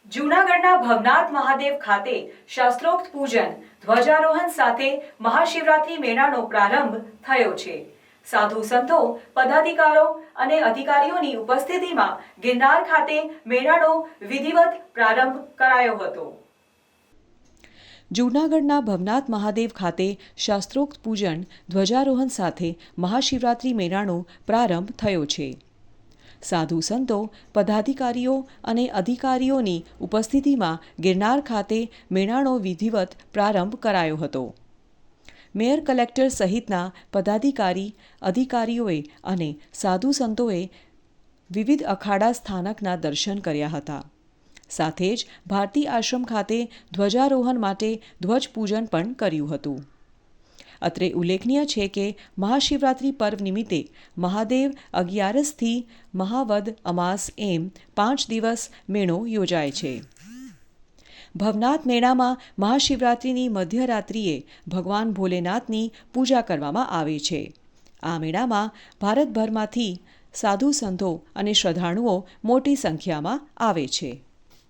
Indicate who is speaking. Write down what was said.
Speaker 1: જૂનાગઢના ભવનાથ મહાદેવ ખાતે શાસ્ત્રોક્ત પૂજન ધ્વજારોહણ સાથે મહાશિવરાત્રી મેળાનો પ્રારંભ થયો છે। સાધુ સંતો પદાધિકારો અને અધિકારીઓની ઉપસ્થિતિમાં ગિરનાર ખાતે મેળાનો વિધિવત પ્રારંભ કરાયો હતો। જૂનાગઢના ભવનાથ મહાદેવ ખાતે શાસ્ત્રોક્ત પૂજન ધ્વજારોહણ સાથે મહાશિવરાત્રી મેળાનો પ્રારંભ થયો છે। સાધુ સંતો પદાધિકારીઓ અને અધિકારીઓની ઉપસ્થિતિમાં ગિરનાર ખાતે મેળાનો વિધિવત પ્રારંભ કરાયો હતો। મેયર કલેક્ટર સહિતના પદાધિકારી અધિકારીઓએ અને સાધુ સંતોએ વિવિધ અખાડા સ્થાનકના દર્શન કર્યા હતા। સાથે જ ભારતી આશ્રમ ખાતે ધ્વજારોહણ માટે ધ્વજપૂજન પણ કર્યું હતું। અત્રે ઉલ્લેખનીય છે કે મહાશિવરાત્રિ પર્વ નિમિત્તે મહાદેવ 11થી મહાવદ અમાસ એમ 5 દિવસ મેળો યોજાય છે। ભવનાથ મેળામાં મહાશિવરાત્રિની મધ્યરાત્રિએ ભગવાન ભોલેનાથની પૂજા કરવામાં આવે છે। આ મેળામાં ભારતભરમાંથી સાધુ સંતો અને શ્રદ્ધાળુઓ મોટી સંખ્યામાં આવે છે।